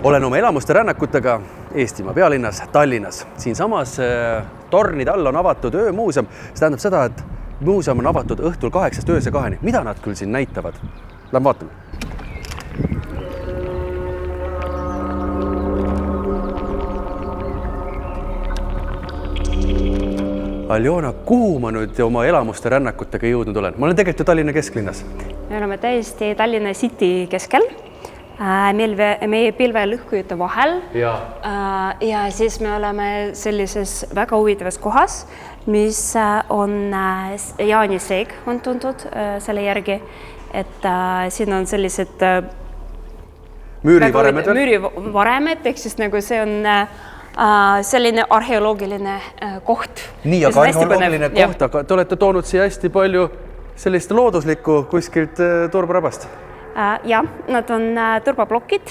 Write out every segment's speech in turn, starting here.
Olen oma elamuste rännakutega Eestimaa pealinnas Tallinnas. Siinsamas tornide all on avatud öömuuseum. See tähendab seda, et muuseum on avatud õhtul 8 ööse 2. Mida nad küll siin näitavad? Lähme vaatame. Aljona, kuhu ma nüüd oma elamuste rännakutega jõudnud olen? Ma olen tegelikult ju Tallinna kesklinnas. Me oleme täiesti Tallinna City keskel. Meie pilvelõhkujate vahel. Ja siis me oleme sellises väga huvitavas kohas, mis on Jaani Seeg on tuntud selle järgi, et siin on sellised müürivaremed, ehk siis nagu see on selline arheoloogiline koht. Nii, aga arheoloogiline koht, aga te olete toonud siia hästi palju sellist looduslikku kuskilt turbarabast. Ja, nad on turbablokid,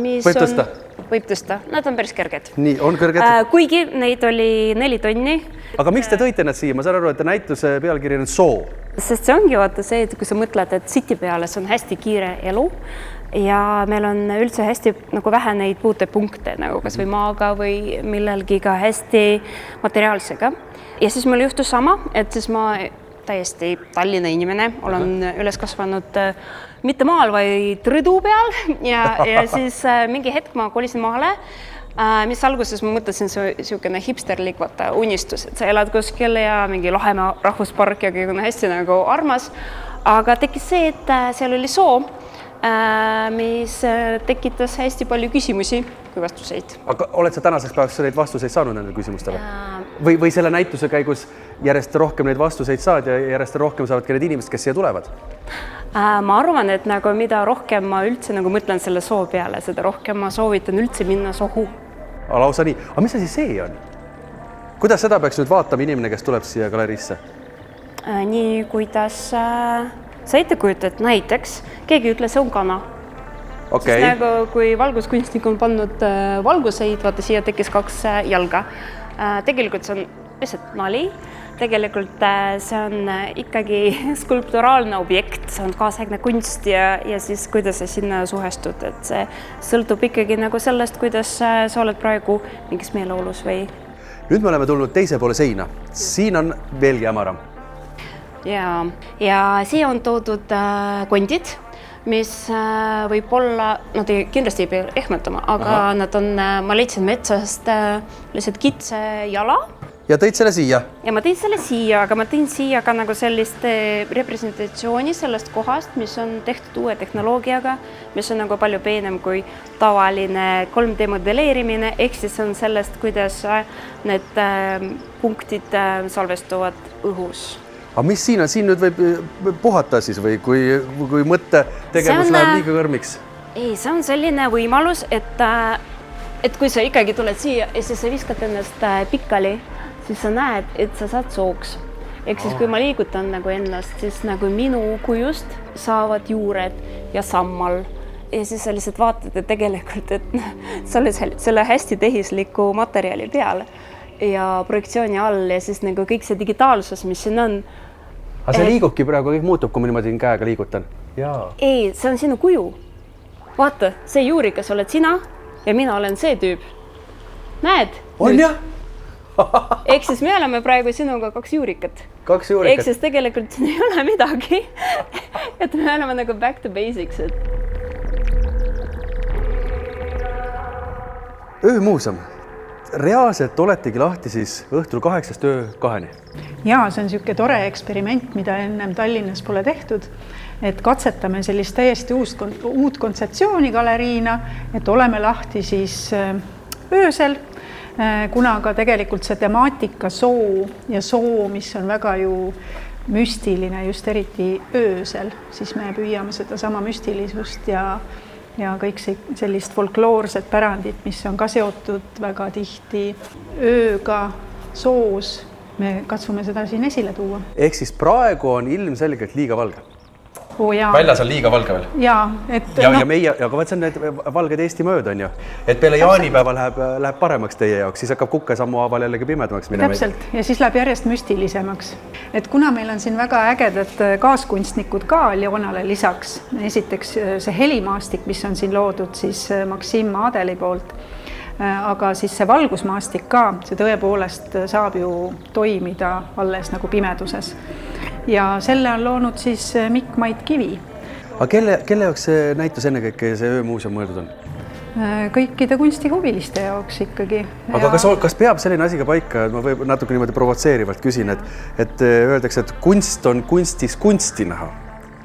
mis võib tõsta? Võib tõsta. Nad on päris kerged. Nii, on kõrged? Kuigi neid oli 4 tonni. Aga miks te tõite nad siia? Ma saan aru, et näituse pealkiri on soo. Sest see ongi vaata see, et kui sa mõtled, et City peale see on hästi kiire elu ja meil on üldse hästi nagu vähe neid puutepunkte, nagu kas või maaga või millelgiga hästi materiaalsega. Ja siis meil juhtus sama, et siis ma täiesti Tallinna inimene, olen üles kasvanud mitte maal, vaid rõdu peal ja siis mingi hetk ma kolisin maale, mis alguses ma mõtlesin siukene hipsterlik unistus, et sa elad kuskil ja mingi Lahemaa rahvuspark ja kõik on hästi nagu armas, aga tekkis see, et seal oli soo, mis tekitas hästi palju küsimusi kui vastuseid. Aga oled sa tänaseks päevaks neid vastuseid saanud nendele küsimustele? Või selle näituse käigus järjest rohkem neid vastuseid saad ja järjest rohkem saavad ka need inimesed, kes siia tulevad? Ma arvan, et nagu mida rohkem ma üldse nagu mõtlen selle soo peale, seda rohkem ma soovitan üldse minna sohu. Lausa nii. Aga mis asi see on? Kuidas seda peaks nüüd vaatama inimene, kes tuleb siia galeriisse? Nii, kuidas sa ette kujutad näiteks, keegi ütle, see on kana. Okay. Sest nagu kui valguskunstnik on pannud valguseid, vaata siia tekkis 2 jalga. Tegelikult see on lihtsalt nali. Tegelikult see on ikkagi skulpturaalne objekt, see on kaasaegne kunst ja siis kuidas sa sinna suhestud, et see sõltub ikkagi nagu sellest, kuidas sa oled praegu mingis meeleolus või. Nüüd me oleme tulnud teise poole seina. Siin on veelgi hämaram. Ja siia on toodud kondid, mis võib olla, nad kindlasti ei pea ehmatama, aga nad on, ma leidsin metsast lihtsalt kitse jala. Ja tõid selle siia? Ja ma tõin selle siia, aga ma tõin siia ka nagu sellist representatsiooni sellest kohast, mis on tehtud uue tehnoloogiaga, mis on nagu palju peenem kui tavaline 3D modelleerimine, ehk siis on sellest, kuidas need punktid salvestuvad õhus. Aga mis siin on? Siin nüüd võib puhata siis või kui mõttetegevus läheb liiga kõrmiks? Ei, see on selline võimalus, et kui sa ikkagi tuled siia ja siis sa viskad ennast pikali, siis sa näed, et sa saad sooks. Ehk siis kui ma liigutan nagu ennast, siis nagu minu kujust saavad juured ja sammal. Ja siis sa lihtsalt vaatad, et tegelikult, et sa oled selle hästi tehisliku materjali peal ja projektsiooni all ja siis nagu kõik see digitaalsus, mis siin on. Aga see liigubki praegu, kõik muutub, kui ma niimoodi käega liigutan. Ei, see on sinu kuju. Vaata, see juurikas oled sina ja mina olen see tüüp. Näed? On jah? Ehk siis me oleme praegu sinuga 2 juurikat. 2 juurikat. Ehk siis tegelikult siin ei ole midagi. Et me oleme nagu back to basics. Öömuuseum. Reaalselt oletegi lahti siis õhtul 8 öö 2. Jaa, see on siuke tore eksperiment, mida ennem Tallinnas pole tehtud. Et katsetame sellist täiesti uut kontseptsiooni galeriina, et oleme lahti siis öösel, kuna ka tegelikult see temaatika soo ja soo, mis on väga ju müstiline just eriti öösel, siis me püüame seda sama müstilisust ja kõik sellist folkloorset pärandit, mis on ka seotud väga tihti ööga, soos. Me katsume seda siin esile tuua. Ehk siis praegu on ilmselgelt liiga valge? väljas on liiga valge veel. Ja meie, aga vaat see on need valged Eesti mööd on ju, et peale jaanipäeva läheb paremaks teie jaoks, siis hakkab kukke sammu haaval jällegi pimedamaks minema. Täpselt, ja siis läheb järjest müstilisemaks. Et kuna meil on siin väga ägedad kaaskunstnikud ka Aljonale lisaks, esiteks see helimaastik, mis on siin loodud siis Maksim Adeli poolt, aga siis see valgusmaastik ka, see tõepoolest saab ju toimida alles nagu pimeduses. Ja selle on loonud siis Mikk Mait Kivi. Aga kelle jaoks see näitus ennekõike see öömuuseum mõeldud on? Kõikide kunstihuviliste jaoks ikkagi. Aga kas peab selline asi ka paika, ma võib natuke niimoodi provotseerivalt küsin, et öeldakse, et kunst on kunstis kunsti näha.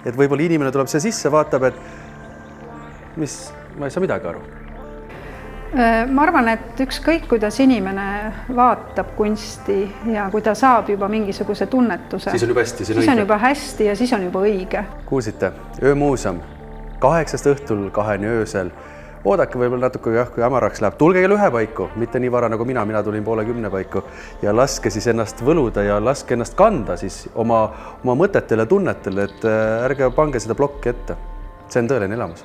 Et võib-olla inimene tuleb see sisse, vaatab, et ma ei saa midagi aru. Ma arvan, et ükskõik, kuidas inimene vaatab kunsti ja kui ta saab juba mingisuguse tunnetuse, siis on juba hästi, siis on juba hästi ja siis on juba õige. Kuulsite, öömuuseum 8 õhtul 2 öösel. Oodake võib-olla natuke kui ämaraks läheb. Tulge kell 1 paiku, mitte nii vara nagu mina tulin 9:30 paiku ja laske siis ennast võluda ja laske ennast kanda siis oma mõtetele, tunnetele, et ärge pange seda plokki ette. See on tõeline elamus.